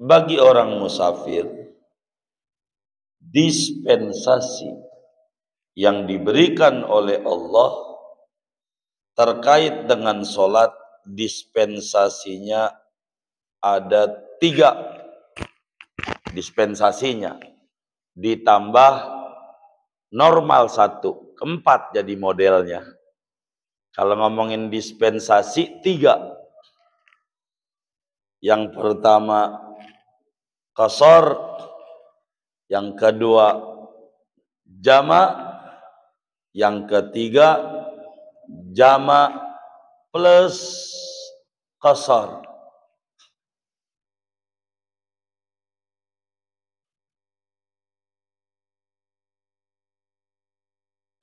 bagi orang musafir dispensasi yang diberikan oleh Allah terkait dengan sholat. Dispensasinya ada 3 dispensasinya, ditambah normal 1, 4 jadi modelnya. Kalau ngomongin dispensasi 3. Yang pertama qasar, yang kedua jama', yang ketiga jama' plus qasar.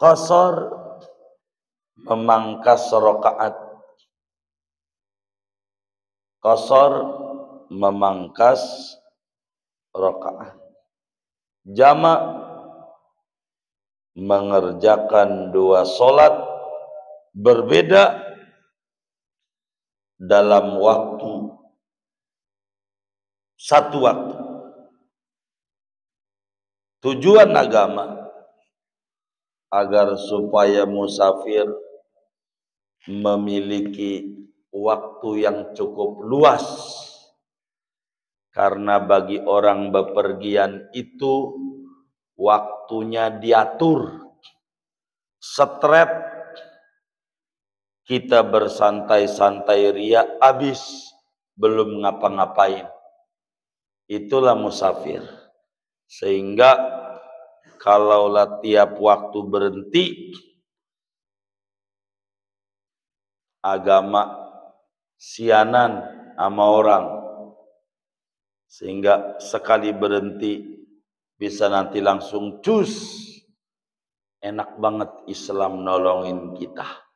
Qasar memangkas rakaat. Qasar memangkas rakaat. Jama' mengerjakan 2 sholat berbeda dalam waktu 1 waktu. Tujuan agama agar supaya musafir memiliki waktu yang cukup luas, karena bagi orang bepergian itu waktunya diatur, straight, kita bersantai-santai ria habis belum ngapa-ngapain. Itulah musafir. Sehingga kalaulah tiap waktu berhenti, agama sianan sama orang, sehingga sekali berhenti bisa nanti langsung cus. Enak banget Islam nolongin kita.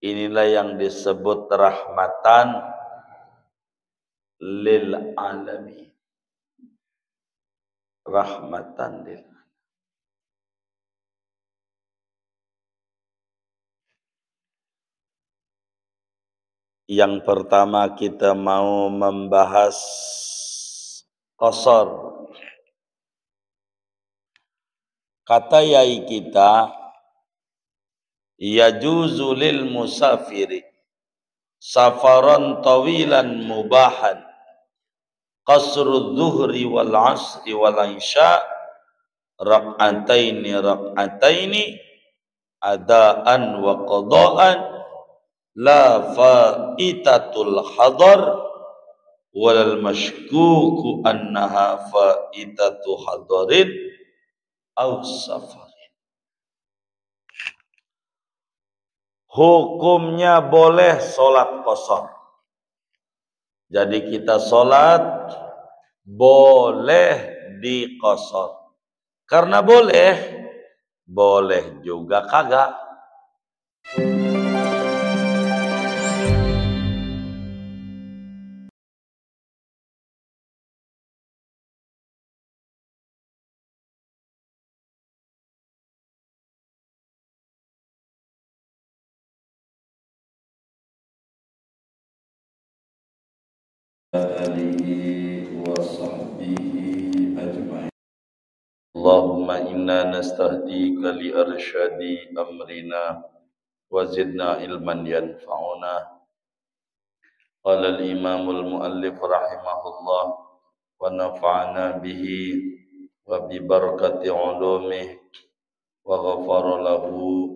Inilah yang disebut rahmatan lil alamin. Rahmatan lil alamin. Yang pertama kita mau membahas qasar. Kata yai kita, yajuzu lil musafiri safaran tawilan mubahan qasru dhuhri wal asri wal isya rak'ataini adaan wa qadaan la faitatul hadar walal mashkuku annaha faitatu hadarin aw safarin. Hukumnya boleh sholat qasar. Jadi kita sholat boleh di qasar. Karena boleh, boleh juga kagak. Allahumma inna nastahdika li arsyadi amrina wa zidna ilman yanfa'una. Qala al-imam al-muallif rahimahullah wa nafa'ana bihi wa bi barakati ulumih wa ghafara lahu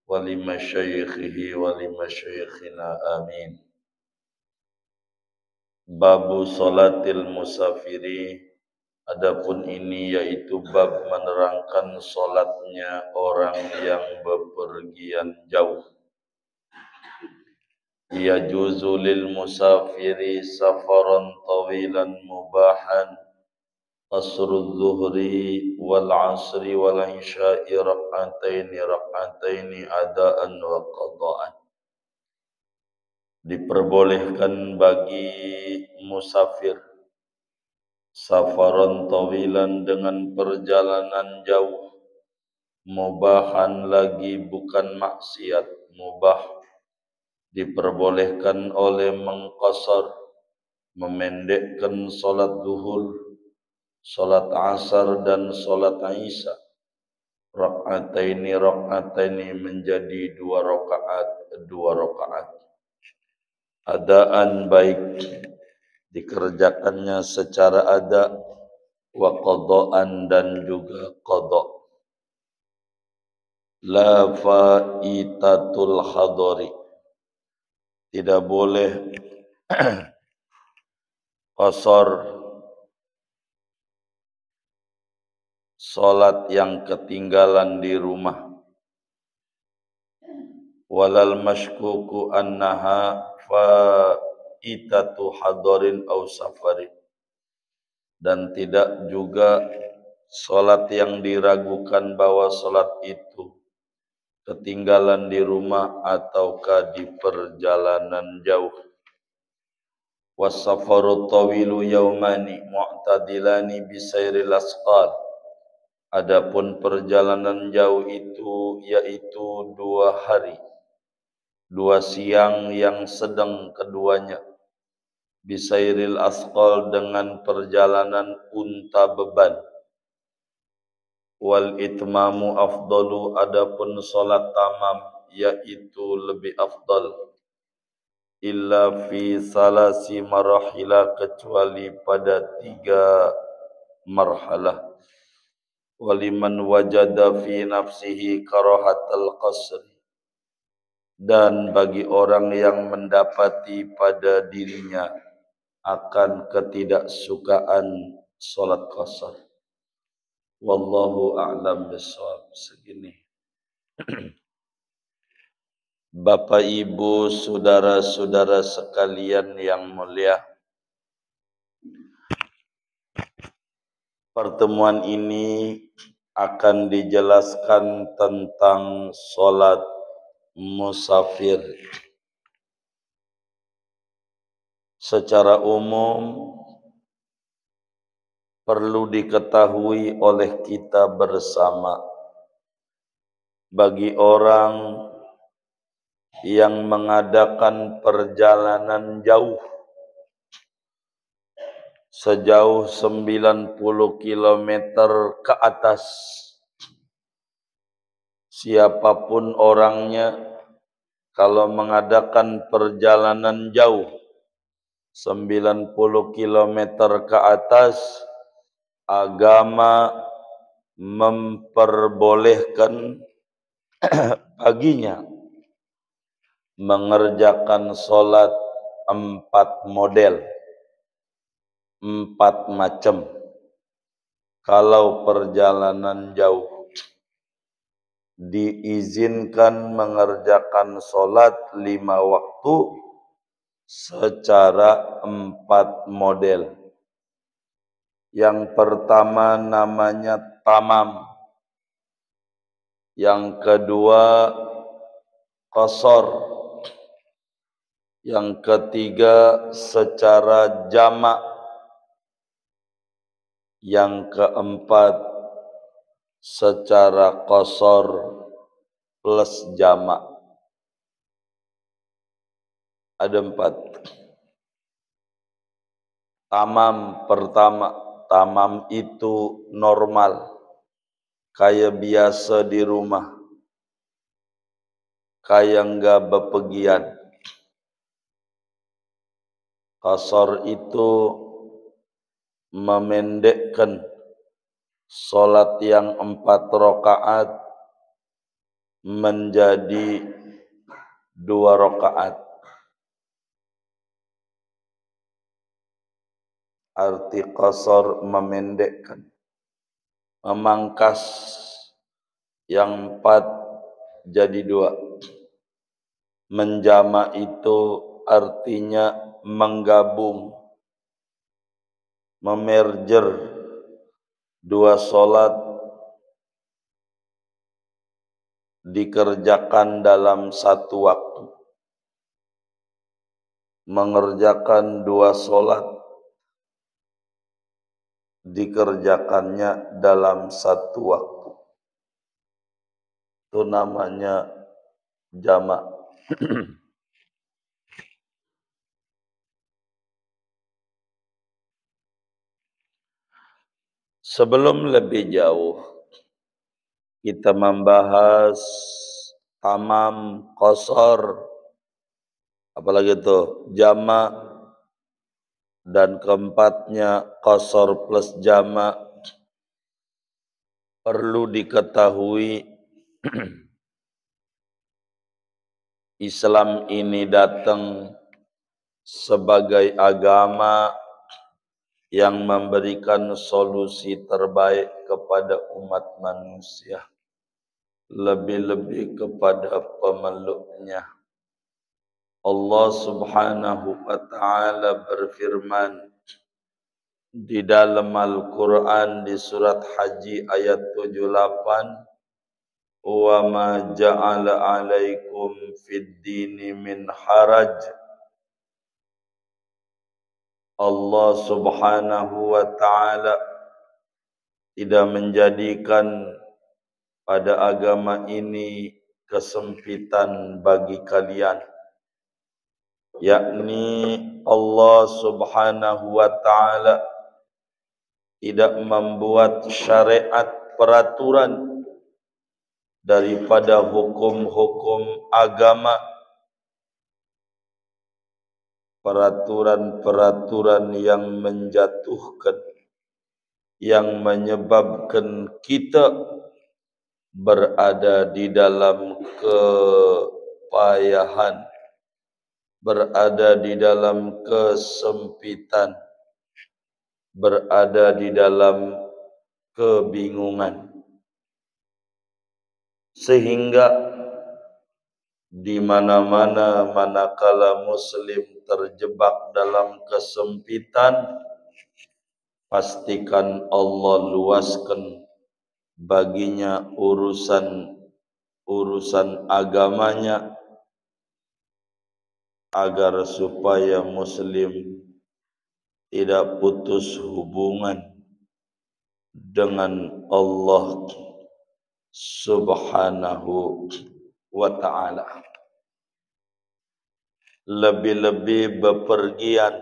wa li masyaikhihi wa li masyaikhina amin. Babu salatil musafiri, adapun ini yaitu bab menerangkan salatnya orang yang bepergian jauh. Yajuzu lil musafiri safaran tawilan mubahan qasru dhuhri wal asri wal isya'i rak'ataini adaan wa qadaan. Diperbolehkan bagi musafir safaran tawilan dengan perjalanan jauh, mubahan lagi bukan maksiat, mubah, diperbolehkan oleh mengqasar, memendekkan salat zuhur, salat asar dan salat isya. Rakaataini menjadi 2 rakaat. Adaan baik dikerjakannya secara ada, wa qadaan dan juga qada. La faitatul hadari, tidak boleh qasar salat yang ketinggalan di rumah. Walal mashkuku annaha faitatu hadarin aw safarin, dan tidak juga salat yang diragukan bahwa salat itu ketinggalan di rumah ataukah di perjalanan jauh. Was-safaru tawilu yaumani mu'tadilani bisairil asqal, adapun perjalanan jauh itu yaitu 2 hari, 2 siang yang sedang keduanya. Bisairil asqal, dengan perjalanan unta beban. Wal itmamu afdalu, adapun salat tamam yaitu lebih afdal. Illa fi salasi marahila, kecuali pada 3 marhalah. Waliman wajada fi nafsihi karahatal qasri, dan bagi orang yang mendapati pada dirinya akan ketidaksukaan salat qasar. Wallahu a'lam bishawab. Segini. Bapak Ibu, saudara-saudara sekalian yang mulia, pertemuan ini akan dijelaskan tentang salat musafir. Secara umum perlu diketahui oleh kita bersama, bagi orang yang mengadakan perjalanan jauh sejauh 90 km ke atas, siapapun orangnya, kalau mengadakan perjalanan jauh 90 km ke atas, agama memperbolehkan baginya mengerjakan salat 4 model, 4 macam. Kalau perjalanan jauh, diizinkan mengerjakan salat 5 waktu secara 4 model. Yang pertama namanya tamam, yang kedua qasar, yang ketiga secara jamak, yang keempat secara qasar plus jamak. Ada 4. Tamam pertama, tamam itu normal, kayak biasa di rumah, kayak enggak bepergian. Qasar itu memendekkan salat yang 4 rakaat menjadi 2 rakaat. Arti qasar memendekkan, memangkas yang 4 jadi 2. Menjamak itu artinya menggabung, memerger 2 salat dikerjakan dalam 1 waktu. Mengerjakan 2 salat dikerjakannya dalam 1 waktu. Itu namanya jamak. 。Sebelum lebih jauh kita membahas tamam, qasar, apalagi itu jamak, dan keempatnya qasar plus jamak, perlu diketahui Islam ini datang sebagai agama yang memberikan solusi terbaik kepada umat manusia, lebih-lebih kepada pemeluknya. Allah Subhanahu wa ta'ala berfirman di dalam Al-Quran di surat Haji ayat 78, wa ma ja'ala alaikum fid dini min haraj. Allah Subhanahu wa ta'ala tidak menjadikan pada agama ini kesempitan bagi kalian, yakni Allah Subhanahu wa ta'ala tidak membuat syariat peraturan daripada hukum-hukum agama, peraturan-peraturan yang menjatuhkan, yang menyebabkan kita berada di dalam kepayahan, berada di dalam kesempitan, berada di dalam kebingungan. Sehingga di mana-mana manakala muslim terjebak dalam kesempitan, pastikan Allah luaskan baginya urusan agamanya, agar supaya muslim tidak putus hubungan dengan Allah Subhanahu wa ta'ala. Lebih-lebih bepergian.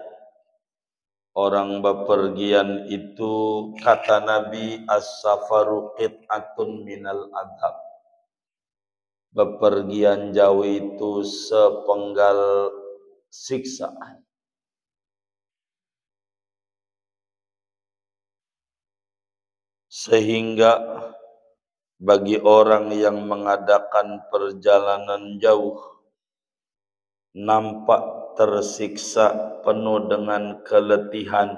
Orang bepergian itu kata Nabi as-safaru qit'atun minal adhab. Bepergian jauh itu sepenggal siksaan. Sehingga bagi orang yang mengadakan perjalanan jauh nampak tersiksa, penuh dengan keletihan.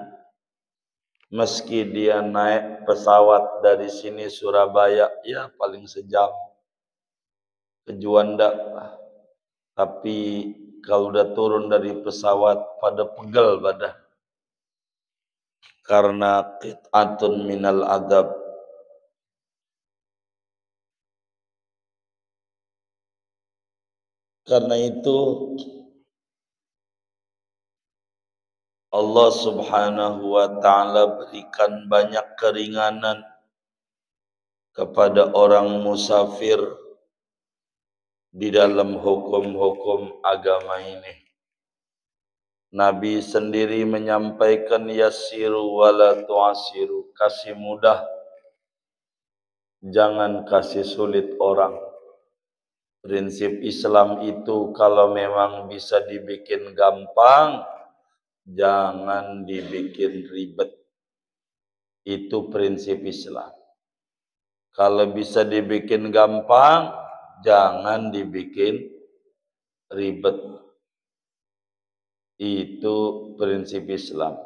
Meski dia naik pesawat dari sini Surabaya, ya paling sejam ke Juanda, tapi kalau udah turun dari pesawat pada pegel badan, karena qit'atun minal adab. Karena itu Allah Subhanahu wa ta'ala berikan banyak keringanan kepada orang musafir di dalam hukum-hukum agama ini. Nabi sendiri menyampaikan yassiru wala tu'asiru, kasih mudah, jangan kasih sulit orang. Prinsip Islam itu kalau memang bisa dibikin gampang, jangan dibikin ribet. Itu prinsip Islam. Kalau bisa dibikin gampang, jangan dibikin ribet. Itu prinsip Islam.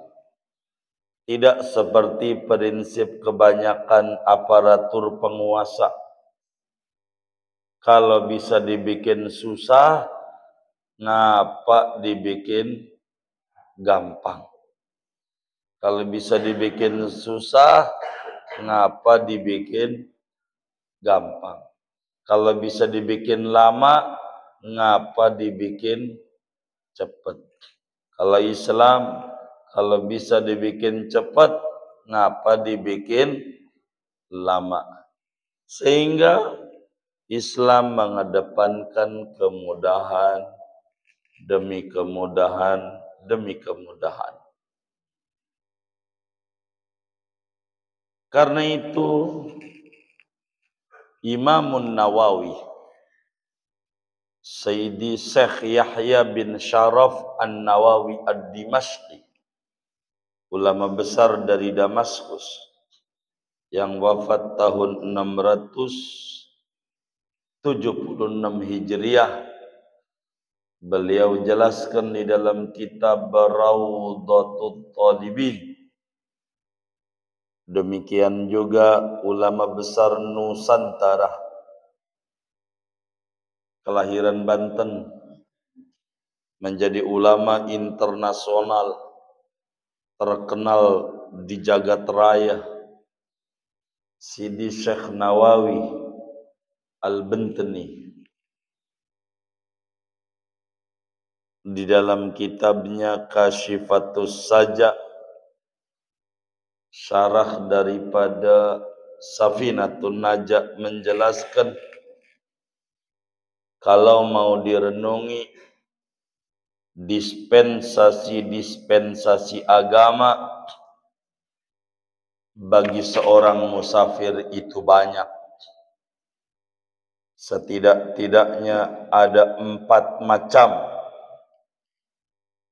Tidak seperti prinsip kebanyakan aparatur penguasa. Kalau bisa dibikin susah, ngapa dibikin gampang? Kalau bisa dibikin susah, ngapa dibikin gampang? Kalau bisa dibikin lama, ngapa dibikin cepat? Kalau Islam, kalau bisa dibikin cepat, ngapa dibikin lama? Sehingga Islam mengedepankan kemudahan demi kemudahan demi kemudahan. Karena itu Imamun Nawawi, Sayyidi Syekh Yahya bin Syaraf An-Nawawi Ad-Dimashqi, ulama besar dari Damaskus yang wafat tahun 676 Hijriah, beliau jelaskan di dalam kitab Rawdatut Talibin. Demikian juga ulama besar Nusantara, kelahiran Banten, menjadi ulama internasional terkenal di jagat raya, Sidi Syekh Nawawi Al-Bantani. Di dalam kitabnya Kasyifatus Saja, syarah daripada Safinatun Najah, menjelaskan kalau mau direnungi dispensasi agama bagi seorang musafir itu banyak. Setidak-tidaknya ada 4 macam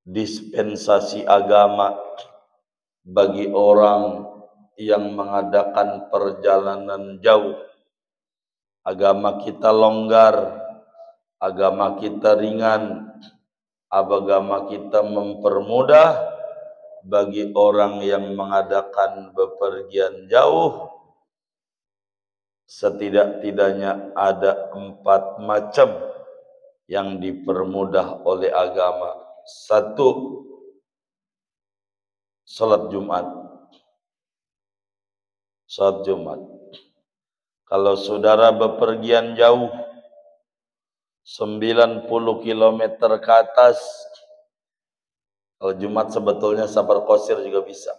dispensasi agama bagi orang yang mengadakan perjalanan jauh. Agama kita longgar, agama kita ringan, agama kita mempermudah bagi orang yang mengadakan bepergian jauh. Setidak-tidaknya ada 4 macam yang dipermudah oleh agama. 1, salat Jumat. Salat Jumat. Kalau saudara bepergian jauh 90 km ke atas, kalau Jumat sebetulnya safar qasir juga bisa,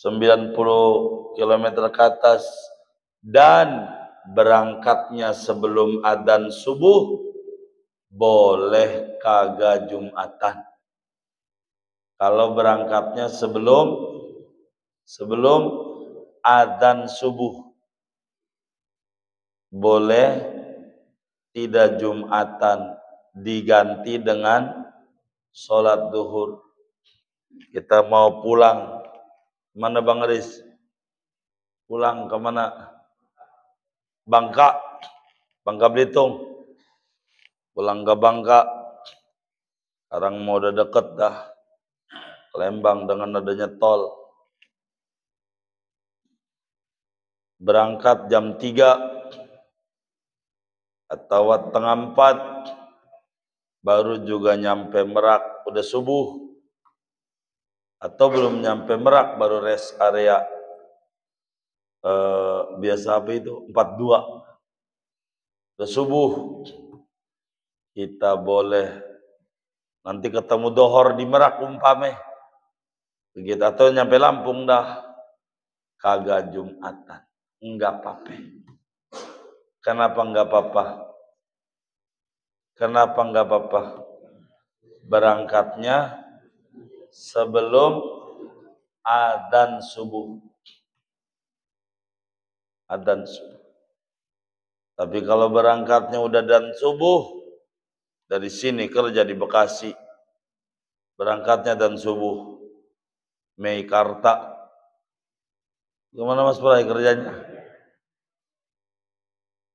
90 km ke atas, dan berangkatnya sebelum adzan subuh, boleh kagak Jumatan. Kalau berangkatnya sebelum adzan subuh, boleh tidak Jumatan, diganti dengan sholat duhur. Kita mau pulang, mana Bang Riz? Pulang ke mana? Bangka Belitung. Pulang ke Bangka. Sekarang mau udah deket dah Lembang dengan adanya tol. Berangkat jam 3 atau setengah 4, baru juga nyampe Merak udah subuh, atau belum nyampe Merak baru rest area biasa apa itu 42, udah subuh. Kita boleh nanti ketemu dohor di Merak umpame begitu, atau nyampe Lampung dah, kagak Jumatan. Enggak apa-apa. Kenapa enggak apa-apa? Kenapa enggak apa-apa? Berangkatnya sebelum adzan subuh. Adzan subuh. Tapi kalau berangkatnya udah adzan subuh, dari sini kerja di Bekasi, berangkatnya adzan subuh, Meikarta. Gimana Mas Prai kerjanya?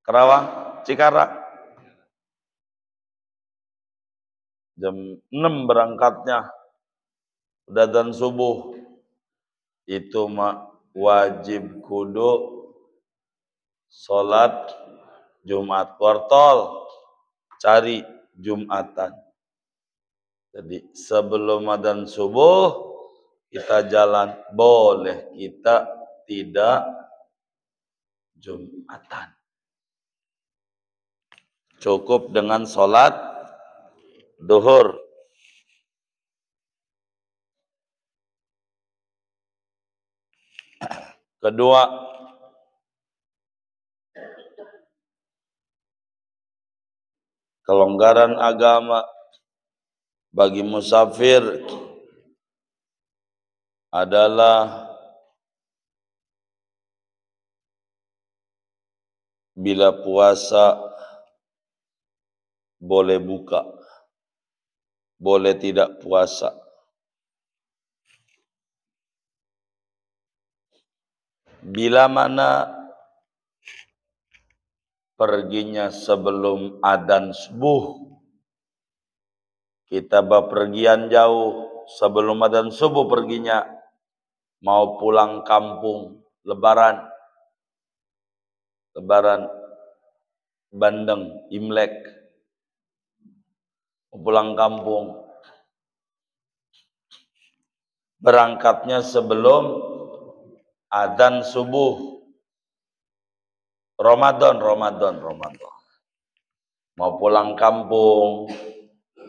Kerawang, Cikarang. Jam 6 berangkatnya, udah adzan subuh. Itu mah wajib kudu sholat Jumat. Wartol, cari Jumatan. Jadi sebelum adzan subuh kita jalan, boleh kita tidak Jumatan. Cukup dengan sholat duhur. Kedua, kelonggaran agama bagi musafir adalah bila puasa boleh buka, boleh tidak puasa. Bila mana perginya sebelum adzan subuh, kita bepergian jauh sebelum adzan subuh perginya, mau pulang kampung, lebaran Bandeng, Imlek, mau pulang kampung, berangkatnya sebelum adzan subuh, Ramadan. Mau pulang kampung,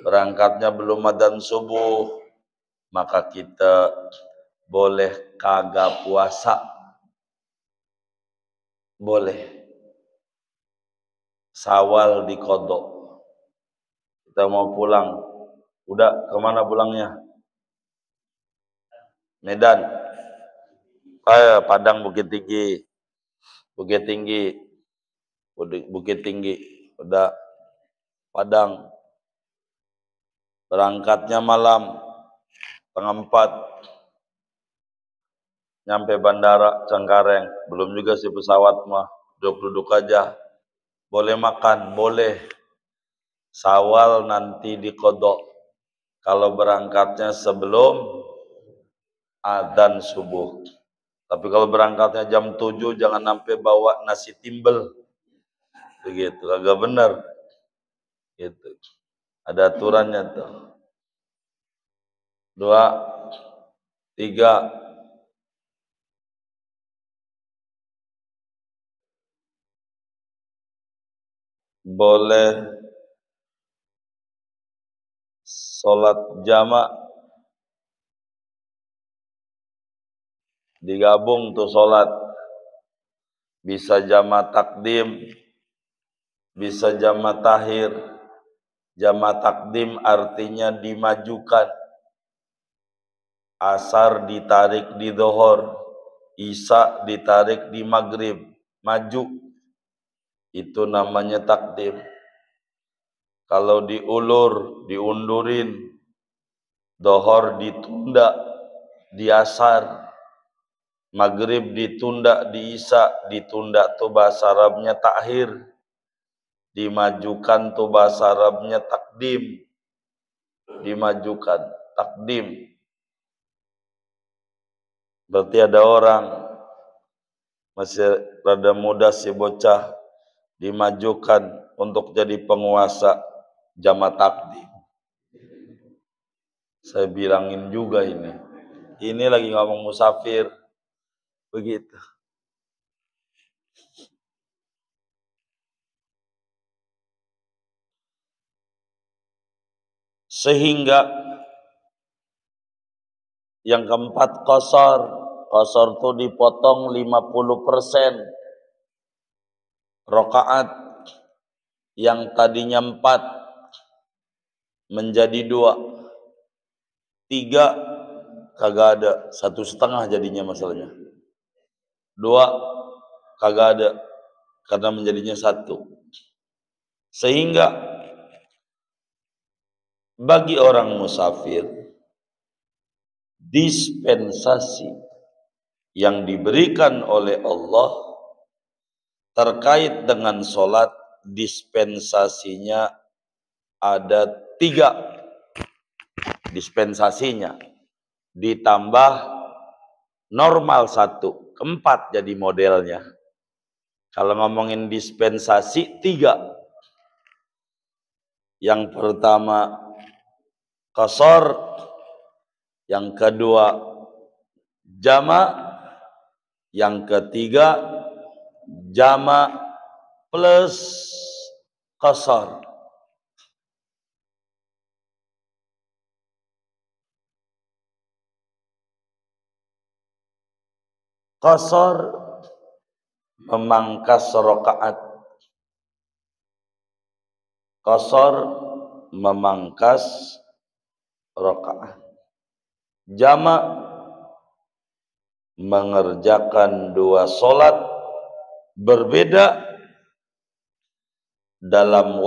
berangkatnya belum adzan subuh, maka kita boleh kagak puasa. Boleh. Sawal dikodok. Kita mau pulang. Udah, kemana pulangnya? Medan. Padang, Bukit Tinggi. Udah, Padang. Berangkatnya malam, 3:30. Nyampe bandara Cengkareng. Belum juga si pesawat mah. Duduk-duduk aja. Boleh makan, boleh. Sawal nanti dikodok. Kalau berangkatnya sebelum adzan subuh. Tapi kalau berangkatnya jam 7, jangan sampai bawa nasi timbel. Begitu, agak benar. Gitu. Ada aturannya tuh. 2, 3. Boleh sholat jamak, digabung tuh sholat, bisa jamak takdim, bisa jamak takhir. Jamak takdim artinya dimajukan, asar ditarik di zuhur, isya ditarik di maghrib, maju, itu namanya takdim. Kalau diundurin, zuhur ditunda di asar, maghrib ditunda di isya, ditunda tuh bahasa Arabnya takhir, dimajukan tuh bahasa Arabnya takdim, dimajukan, takdim. Berarti ada orang masih rada muda si bocah, dimajukan untuk jadi penguasa, jamak takdim. Saya bilangin juga ini lagi ngomong musafir, begitu. Sehingga yang keempat qasar tuh dipotong 50%. Rakaat yang tadinya 4 menjadi 2. 3 kagak ada, 1,5 jadinya masalahnya. 2 kagak ada karena menjadinya 1. Sehingga bagi orang musafir, dispensasi yang diberikan oleh Allah terkait dengan sholat, dispensasinya ada 3 dispensasinya, ditambah normal 1, 4 jadi modelnya. Kalau ngomongin dispensasi 3. Yang pertama qasar, yang kedua jamak, yang ketiga jamak plus qasar. Qasar memangkas rakaat. Qasar memangkas rakaat. Jamak mengerjakan 2 sholat berbeda dalam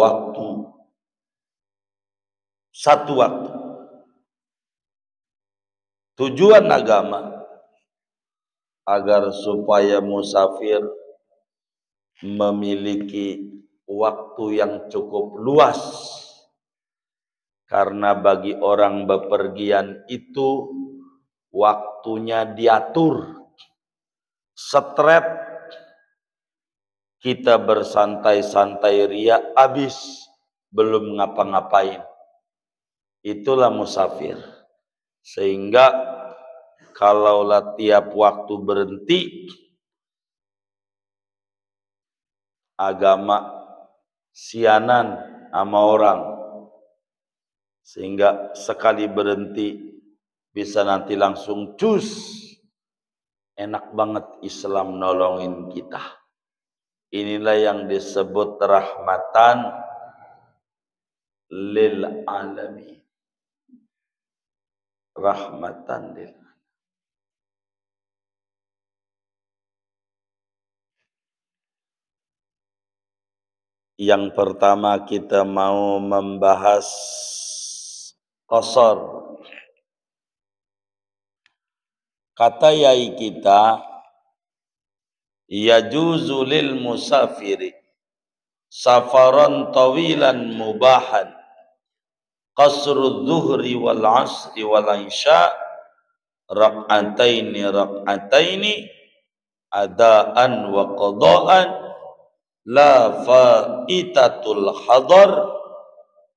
satu waktu. Tujuan agama agar supaya musafir memiliki waktu yang cukup luas, karena bagi orang bepergian itu waktunya diatur, straight, kita bersantai-santai ria habis belum ngapa-ngapain. Itulah musafir. Sehingga kalaulah tiap waktu berhenti, agama sianan sama orang. Sehingga sekali berhenti bisa nanti langsung cus. Enak banget Islam nolongin kita. Inilah yang disebut rahmatan lil alamin. Rahmatan lil alamin. Yang pertama kita mau membahas qasar. Kata yai kita, yajuzu lil musafiri safaran tawilan mubahan qasru dhuhri wal asri wal isya rak'ataini adaan wa qadaan la faitatul hadar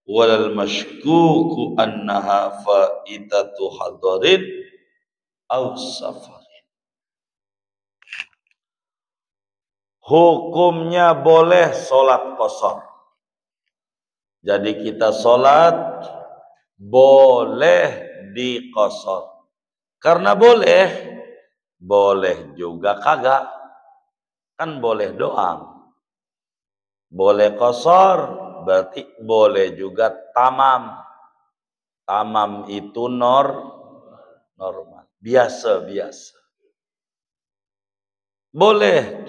wal mashkuku annaha faitatu hadarin aw safarin. Hukumnya boleh sholat qasar. Jadi kita sholat boleh diqasar. Karena boleh juga kagak. Kan boleh doang. Boleh qasar berarti boleh juga tamam. Tamam itu normal. Biasa. Boleh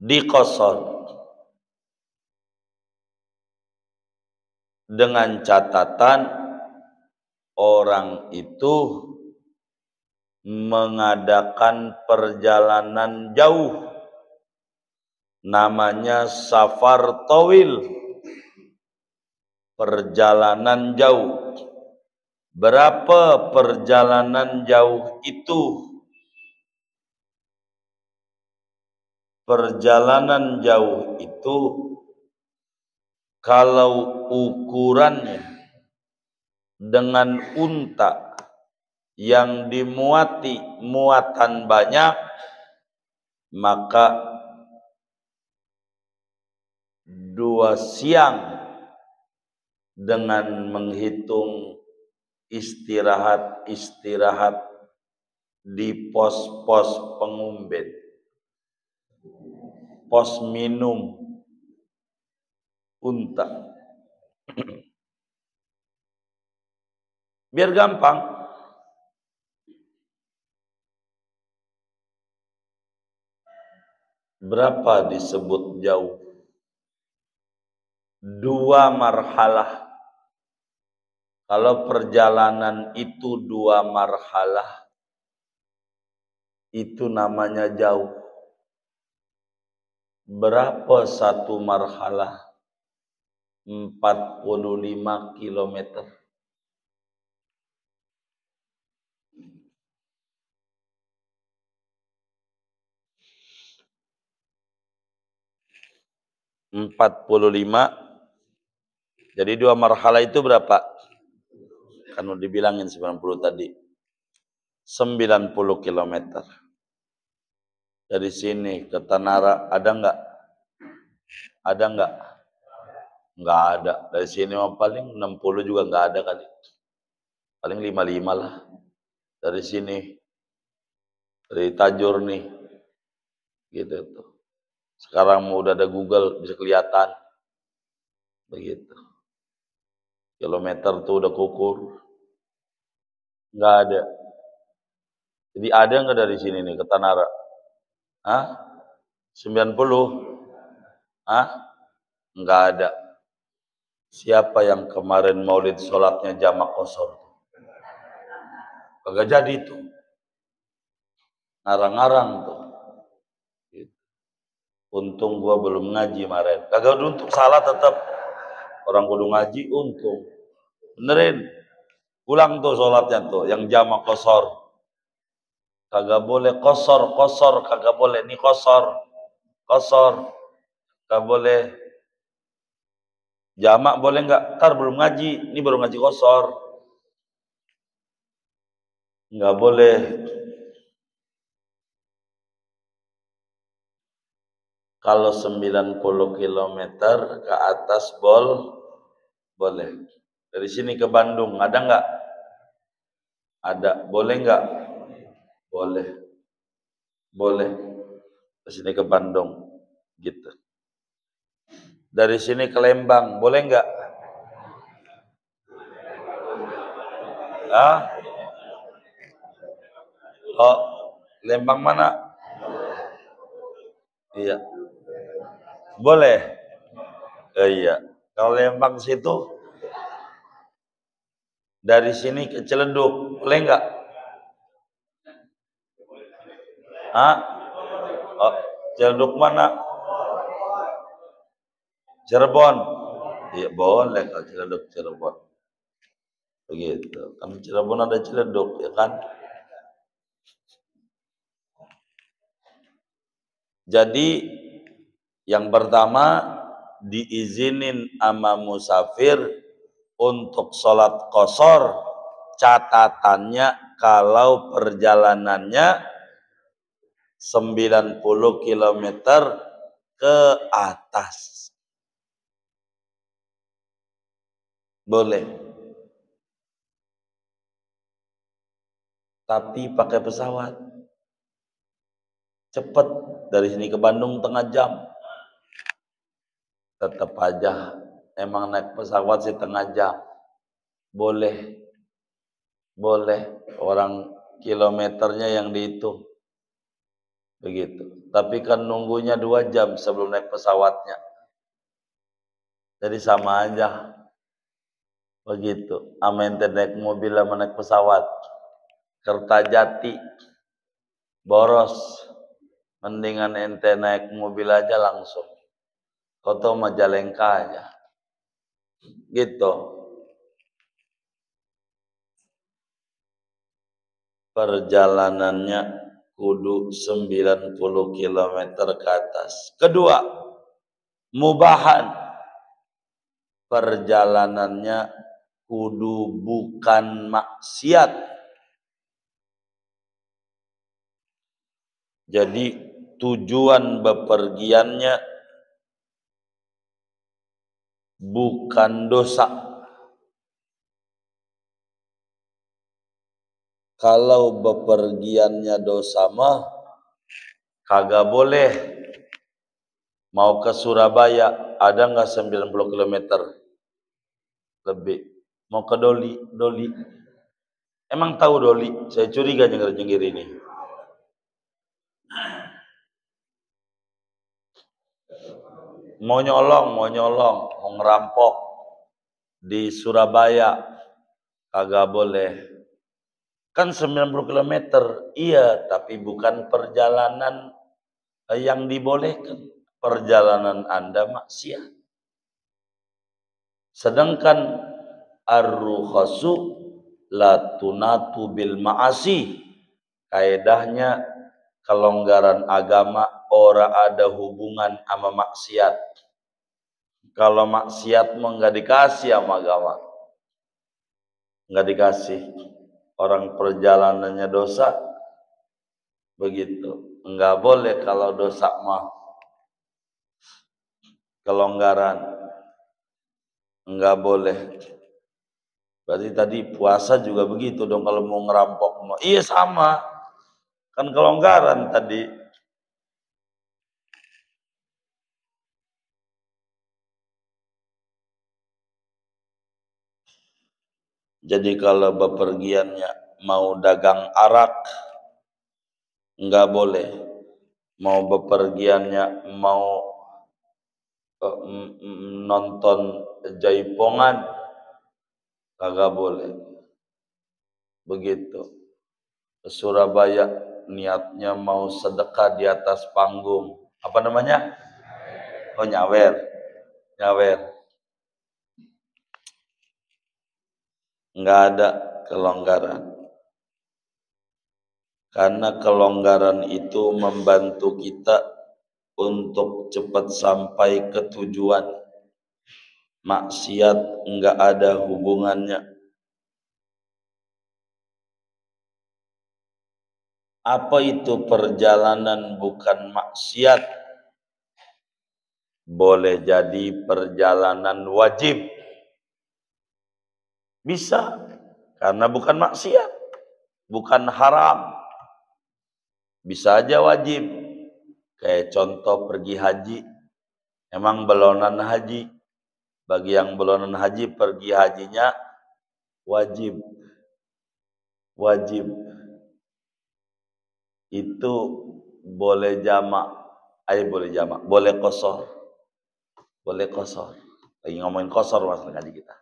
diqasar. Dengan catatan orang itu mengadakan perjalanan jauh. Namanya safar tawil. Perjalanan jauh. Berapa perjalanan jauh itu? Perjalanan jauh itu kalau ukurannya dengan unta yang dimuati muatan banyak, maka 2 siang dengan menghitung istirahat di pos-pos pengumben, pos minum unta. Biar gampang. Berapa disebut jauh? 2 marhalah. Kalau perjalanan itu 2 marhalah, itu namanya jauh. Berapa satu marhalah? 45 kilometer. Jadi 2 marhalah itu berapa? Kan udah dibilangin 90 tadi. 90 kilometer. Dari sini ke Tanara ada enggak? Ada enggak? Enggak ada. Dari sini mah paling 60 juga enggak ada kali. Paling 55 lah. Dari sini. Dari Tajur nih. Gitu tuh. Sekarang mau udah ada Google bisa kelihatan. Begitu. Kilometer tuh udah kukur. Enggak ada. Jadi ada enggak dari sini nih ke Tanara? Hah? 90? Hah? Enggak ada. Siapa yang kemarin maulid sholatnya jamak qashar? Kagak jadi tuh. Ngarang-ngarang tuh. Untung gua belum ngaji kemarin. Kagak untuk salah tetap. Orang kudu ngaji untung. Benerin. Pulang tuh sholatnya tuh yang jamak qashar. Kagak boleh qashar kagak boleh. Ini qashar. Kagak boleh. Jamak boleh enggak? Ntar belum ngaji. Ini baru ngaji qashar. Enggak boleh. Kalau 90 km ke atas boleh. Dari sini ke Bandung ada enggak? Ada. Boleh enggak? Boleh. Boleh. Dari sini ke Bandung gitu. Dari sini ke Lembang boleh enggak? Ah? Oh, Lembang mana? Iya. Boleh. Iya. Kalau Lembang situ dari sini ke Ciledug boleh enggak? Hah? Oh, Ciledug mana? Cirebon. Iya boleh kalau Cirebon. Begitu. Kan Cirebon ada Ciledug ya kan? Jadi yang pertama diizinin sama musafir untuk sholat qashar, catatannya kalau perjalanannya 90 km ke atas. Boleh. Tapi pakai pesawat. Cepet. Dari sini ke Bandung setengah jam. Tetap aja. Emang naik pesawat setengah jam. Boleh. Boleh. Orang kilometernya yang dihitung. Begitu. Tapi kan nunggunya 2 jam sebelum naik pesawatnya. Jadi sama aja. Begitu. Amin naik mobil sama naik pesawat. Kertajati. Boros. Mendingan ente naik mobil aja langsung. Koto Majalengka aja. Gitu. Perjalanannya kudu 90 km ke atas. Kedua, mubahan. Perjalanannya kudu bukan maksiat. Jadi tujuan bepergiannya bukan dosa. Kalau bepergiannya dosa mah kagak boleh. Mau ke Surabaya ada nggak 90 km lebih? Mau ke Doli. Emang tahu Doli? Saya curiga jengger-jengger ini. Mau nyolong, mau ngerampok di Surabaya kagak boleh. Kan 90 km, iya, tapi bukan perjalanan yang dibolehkan. Perjalanan Anda maksiat. Sedangkan ar-rukhasu la tunatu bil ma'asi. Kaedahnya kelonggaran agama ora ada hubungan sama maksiat. Kalau maksiat mah nggak dikasih sama agama. Nggak dikasih. Orang perjalanannya dosa begitu. Nggak boleh kalau dosa mah kelonggaran. Nggak boleh. Berarti tadi puasa juga begitu dong kalau mau ngerampok. Iya sama. Kan kelonggaran tadi. Jadi kalau bepergiannya mau dagang arak, nggak boleh. Mau bepergiannya mau nonton jaipongan kagak boleh. Begitu. Ke Surabaya niatnya mau sedekah di atas panggung. Apa namanya? Oh, nyawer. Nyawer. Nggak ada kelonggaran. Karena kelonggaran itu membantu kita untuk cepat sampai ke tujuan. Maksiat nggak ada hubungannya. Apa itu perjalanan bukan maksiat? Boleh jadi perjalanan wajib. Bisa, karena bukan maksiat, bukan haram. Bisa aja wajib. Kayak contoh pergi haji. Emang belonan haji. Bagi yang belonan haji, pergi hajinya wajib. Wajib. Itu boleh jamak. Boleh jamak. Boleh qasar. Boleh qasar. Lagi ngomongin qasar masalah haji kita.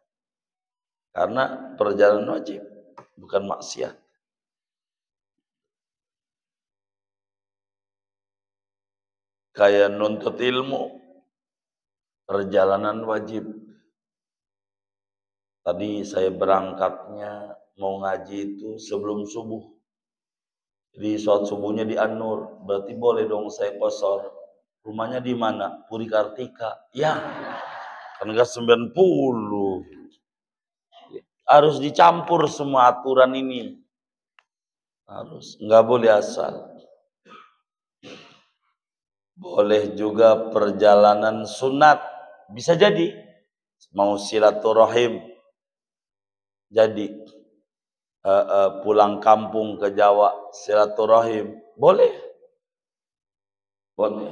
Karena perjalanan wajib, bukan maksiat. Kayak nuntut ilmu, perjalanan wajib. Tadi saya berangkatnya mau ngaji itu sebelum subuh. Jadi sholat subuhnya di An-Nur, berarti boleh dong saya qasar. Rumahnya di mana? Puri Kartika. Ya, kan enggak 90. Harus dicampur semua aturan ini. Harus, enggak boleh asal. Boleh juga perjalanan sunat. Bisa jadi. Mau silaturahim. Jadi pulang kampung ke Jawa silaturahim. Boleh. Boleh.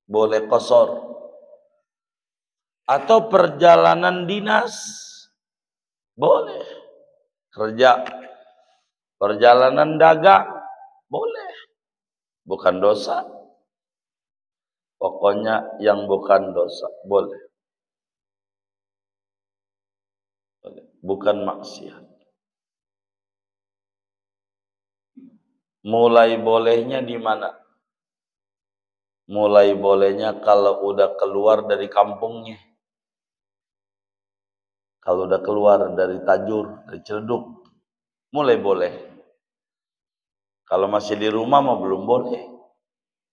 Boleh qasar. Atau perjalanan dinas. Boleh. Kerja. Perjalanan dagang. Boleh. Bukan dosa. Pokoknya yang bukan dosa. Boleh. Bukan maksiat. Mulai bolehnya di mana? Mulai bolehnya kalau udah keluar dari kampungnya. Kalau udah keluar dari Tajur, dari Ciledug, mulai boleh. Kalau masih di rumah mah belum boleh.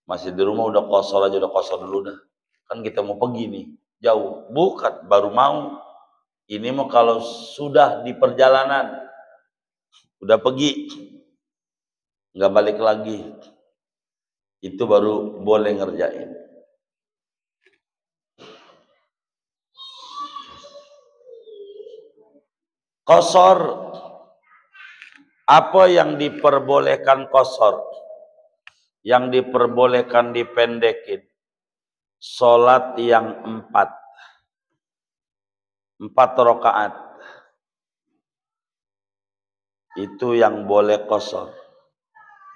Masih di rumah udah qasar aja, udah qasar dulu dah. Kan kita mau pergi nih, jauh. Bukan, baru mau. Ini mau kalau sudah di perjalanan, udah pergi, nggak balik lagi, itu baru boleh ngerjain. Qasar, apa yang diperbolehkan qasar? Yang diperbolehkan dipendekin. Salat yang 4 rakaat. Itu yang boleh qasar.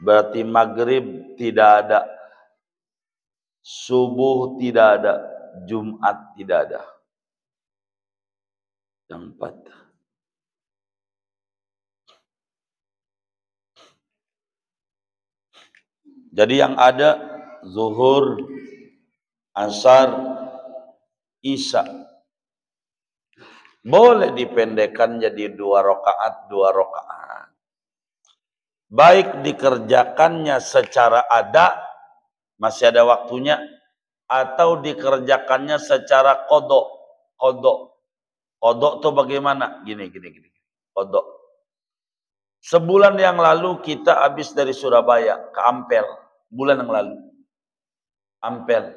Berarti maghrib tidak ada. Subuh tidak ada. Jumat tidak ada. Yang 4. Jadi yang ada zuhur, asar, isya. Boleh dipendekkan jadi 2 rakaat, 2 rakaat. Baik dikerjakannya secara ada, masih ada waktunya, atau dikerjakannya secara qadha. Qadha itu bagaimana? Gini. Qadha. Sebulan yang lalu kita habis dari Surabaya ke Ampel. Bulan yang lalu. Ampel.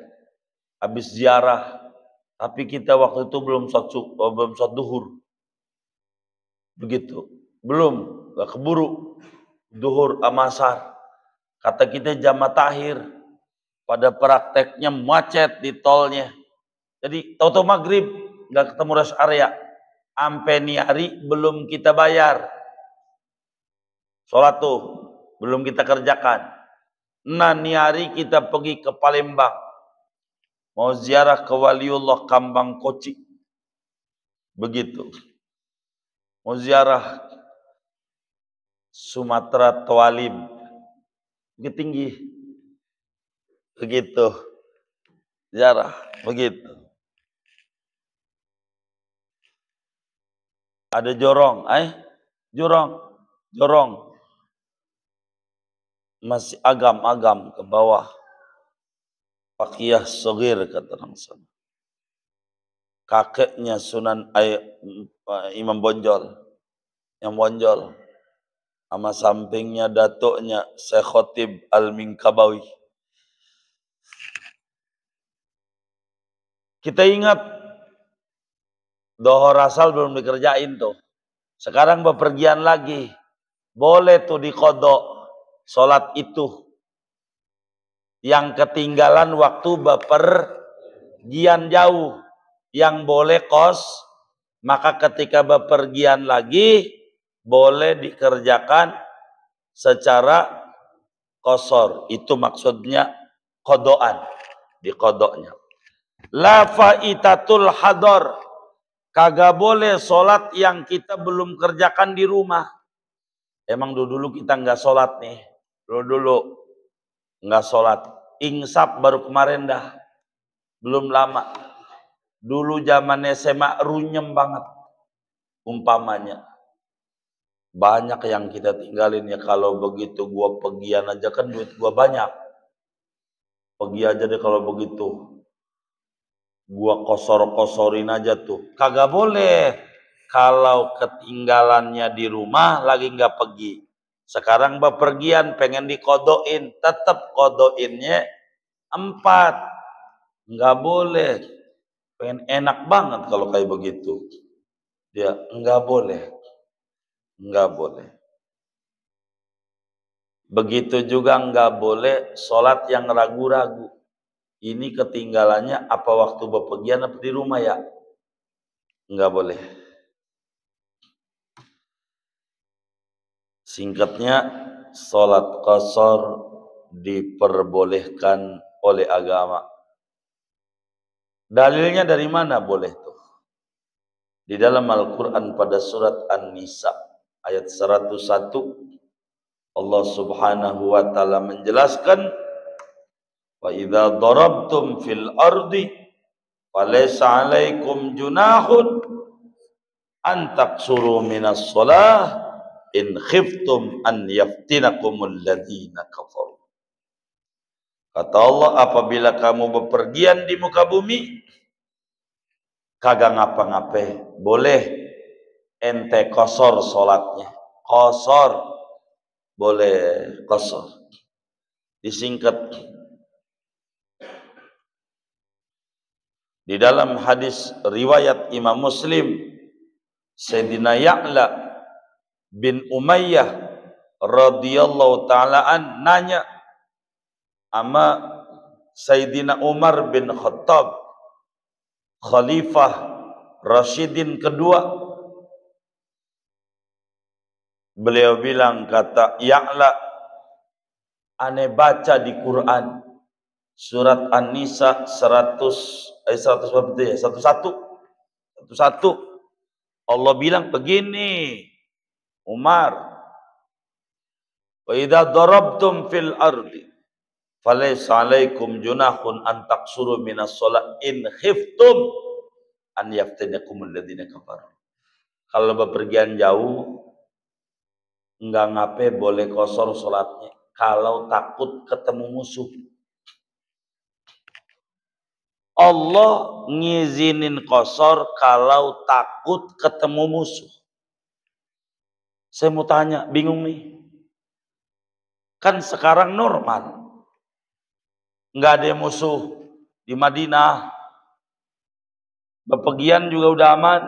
Habis ziarah. Tapi kita waktu itu belum sholat duhur. Begitu. Belum. Gak keburu. Duhur amasar. Kata kita jamaah takhir. Pada prakteknya macet di tolnya. Jadi tahu-tahu maghrib. Gak ketemu rest area. Ampe niari belum kita bayar. Sholat tuh. Belum kita kerjakan. Nah niari kita pergi ke Palembang. mau ziarah ke Waliullah Kambang Koci, begitu. Mau ziarah Sumatera Toalib, Bukit Tinggi, begitu. Ziarah, begitu. Ada jorong, jorong. Masih agam-agam ke bawah. Pakiyah Sogir kata orang sana. Kakeknya Sunan Imam Bonjol, yang Bonjol. Sama sampingnya datuknya Syekh Khotib Al-Minkabawi. Kita ingat dohor asal belum dikerjain tuh. Sekarang bepergian lagi. Boleh tuh dikodok sholat itu. Yang ketinggalan waktu bepergian jauh. Yang boleh kos. Maka ketika bepergian lagi. Boleh dikerjakan secara kosor. Itu maksudnya kodoan. Di kodoknya. La faitatul hador. Kagak boleh sholat yang kita belum kerjakan di rumah. Emang dulu kita nggak sholat nih. Dulu nggak sholat. Insaf baru kemarin dah. Belum lama. Dulu zaman SMA runyem banget. Umpamanya. Banyak yang kita tinggalin ya. Kalau begitu gua pergian aja kan duit gua banyak. Pergi aja deh kalau begitu. Gua kosor-kosorin aja tuh. Kagak boleh. Kalau ketinggalannya di rumah lagi nggak pergi. Sekarang bepergian pengen dikodoin. Tetap kodoinnya 4. Nggak boleh. Pengen enak banget kalau kayak begitu. Dia nggak boleh. Nggak boleh. Begitu juga nggak boleh sholat yang ragu-ragu. Ini ketinggalannya apa waktu bepergian apa di rumah ya? Enggak boleh. Singkatnya, sholat qasar diperbolehkan oleh agama. Dalilnya dari mana boleh tuh? Di dalam Al-Quran pada surat An-Nisa ayat 101 Allah subhanahu wa ta'ala menjelaskan wa idza darabtum fil ardi falaysa alaikum junahun an taqsuru minas shalah in khiftum an yaftinakumul ladzina kafaru. Kata Allah, apabila kamu bepergian di muka bumi kagak ngapa-ngapain, boleh ente kosor salatnya. Kosor boleh kosor. Disingkat di dalam hadis riwayat Imam Muslim, Sayyidina Ya'la bin Umayyah radhiyallahu ta'ala an nanya sama Sayyidina Umar bin Khattab, Khalifah Rasyidin kedua. Beliau bilang, kata Ya'la, ane baca di Quran surat An-Nisa 101 Allah bilang begini, Umar, wa idza darabtum fil ardi falaysa alaikum junahun an taqsuru minas shalah in khiftum an yaftinakumul ladzina kafaru. Kalau bepergian jauh enggak ngape boleh kosor salatnya kalau takut ketemu musuh. Allah ngizinin kosor kalau takut ketemu musuh. Saya mau tanya, bingung nih. Kan sekarang normal. Nggak ada musuh di Madinah. Bepergian juga udah aman.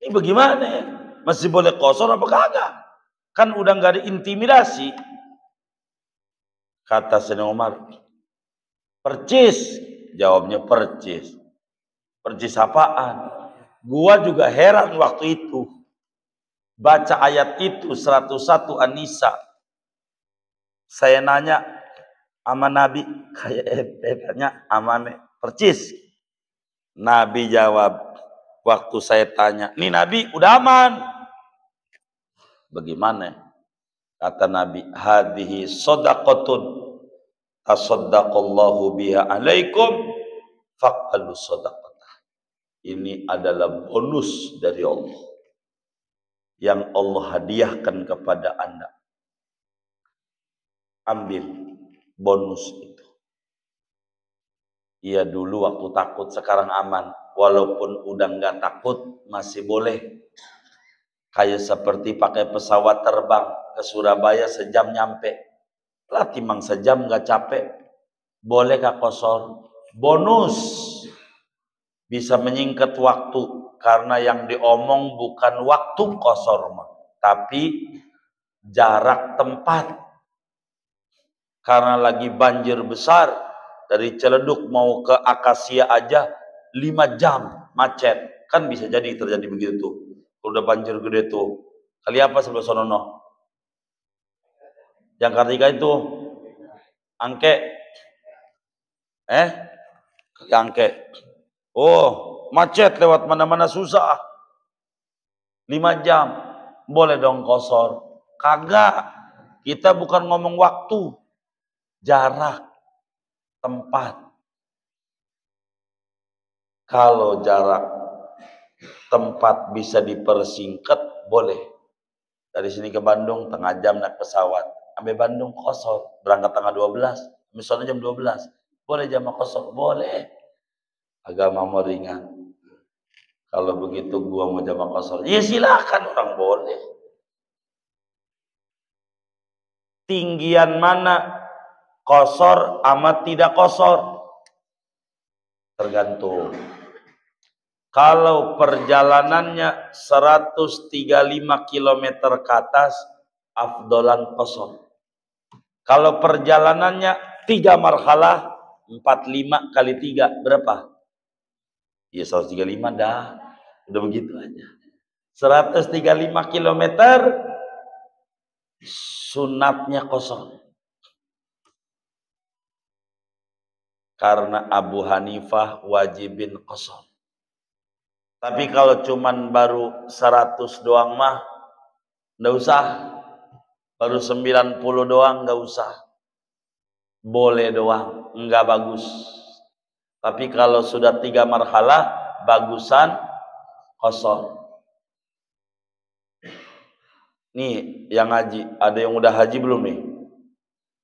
Ini bagaimana ya? Masih boleh kosor apa kagak? Kan udah nggak ada intimidasi. Kata Sayyidina Umar, percis. Jawabnya percis. Percis apaan? Gua juga heran waktu itu. Baca ayat itu 101 An-Nisa. Saya nanya Aman Nabi kayak tanya aman percis. Nabi jawab waktu saya tanya, nih Nabi udah aman. Bagaimana? Kata Nabi, hadhihi shadaqatun tasaddaqallahu biha alaikum faqalu shadaqatah. Ini adalah bonus dari Allah yang Allah hadiahkan kepada Anda. Ambil bonus itu. Iya dulu waktu takut, sekarang aman. Walaupun udah nggak takut, masih boleh. Kayak seperti pakai pesawat terbang ke Surabaya sejam nyampe. Lah timang sejam nggak capek. Boleh kak kosor. Bonus. Bisa menyingkat waktu. Karena yang diomong bukan waktu kosor. Tapi jarak tempat. Karena lagi banjir besar. Dari Ciledug mau ke Akasia aja 5 jam macet. Kan bisa jadi terjadi begitu tuh. Udah banjir gede tuh. Kali apa sebelah sonono? Yang Kartika itu Angke. Angke. Oh, macet lewat mana-mana susah. 5 jam. Boleh dong kosor. Kagak. Kita bukan ngomong waktu. Jarak. Tempat. Kalau jarak tempat bisa dipersingkat, boleh. Dari sini ke Bandung, tengah jam naik pesawat. Sampai Bandung kosor. Berangkat tanggal 12. Misalnya jam 12. Boleh jam kosor? Boleh. Agama mau ringan. Kalau begitu gua mau jam kosor. Ya silakan, orang boleh. Tinggian mana kosor amat tidak kosor? Tergantung. Kalau perjalanannya 135 km ke atas, afdolan kosor. Kalau perjalanannya 3 marhalah, 45 kali 3, berapa? Ya 135 dah. Udah begitu aja. 135 km, sunatnya kosor. Karena Abu Hanifah wajibin kosor. Tapi kalau cuman baru 100 doang mah, nggak usah. Baru 90 doang nggak usah. Boleh doang, nggak bagus. Tapi kalau sudah 3 marhalah, bagusan kosor. Nih yang haji, ada yang udah haji belum nih?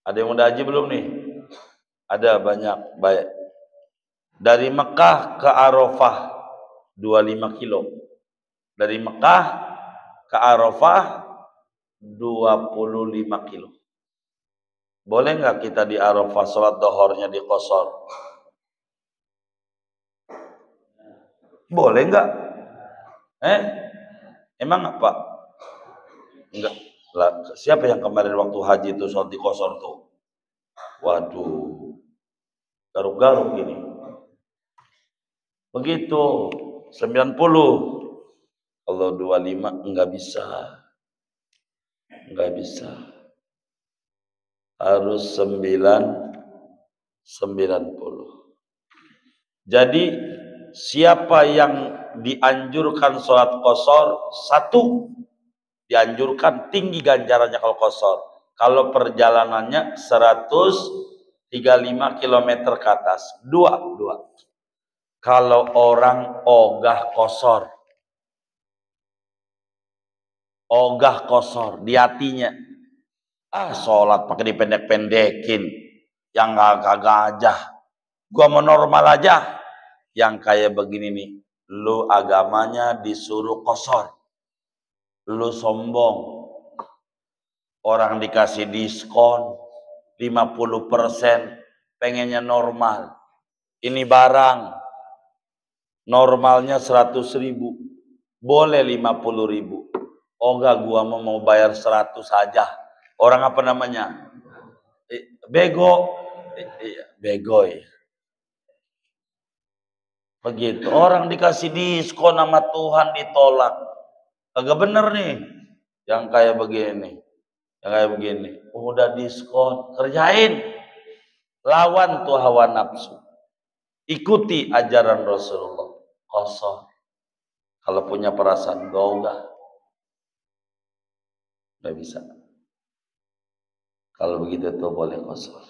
Ada yang udah haji belum nih? Ada banyak, baik. Dari Mekah ke Arafah 25 kilo. Dari Mekah ke Arafah 25 kilo. Boleh nggak kita di Arafah sholat dohornya di kosor? Boleh nggak? Emang apa? Enggak. Lah, siapa yang kemarin waktu haji itu sholat di kosor tuh? Waduh, garuk-garuk ini. Begitu 90. Kalau 25 enggak bisa. Enggak bisa. Harus 90. Jadi siapa yang dianjurkan sholat kosor? 1, dianjurkan tinggi ganjarannya kalau kosor. Kalau perjalanannya 135 km ke atas. 2. Kalau orang ogah kosor. Ogah kosor di hatinya. Sholat pakai dipendek-pendekin. Yang kagak aja. Gua mau normal aja. Yang kayak begini nih. Lu agamanya disuruh kosor. Lu sombong. Orang dikasih diskon 50%. Pengennya normal. Ini barang. Normalnya 100.000, boleh 50.000. Oh enggak, gua mau bayar 100 aja. Orang apa namanya? Bego. Bego ya. Begitu. Orang dikasih diskon sama Tuhan ditolak. Agak bener nih. Yang kayak begini. Udah diskon, kerjain. Lawan tuh hawa nafsu. Ikuti ajaran Rasulullah. Qasar. Kalau punya perasaan gaugah, nggak bisa. Kalau begitu tuh boleh qasar.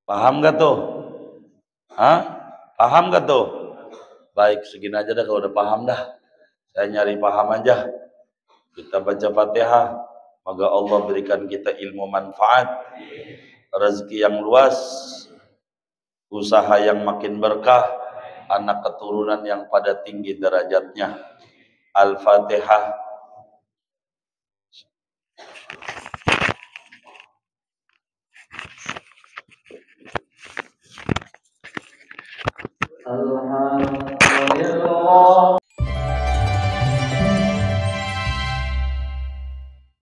Paham gak tuh? Hah? Paham gak tuh? Baik, segini aja dah kalau udah paham dah. Saya nyari paham aja. Kita baca Fatihah. Moga Allah berikan kita ilmu manfaat, rezeki yang luas, usaha yang makin berkah, anak keturunan yang pada tinggi derajatnya. Al-Fatihah. Alhamdulillah.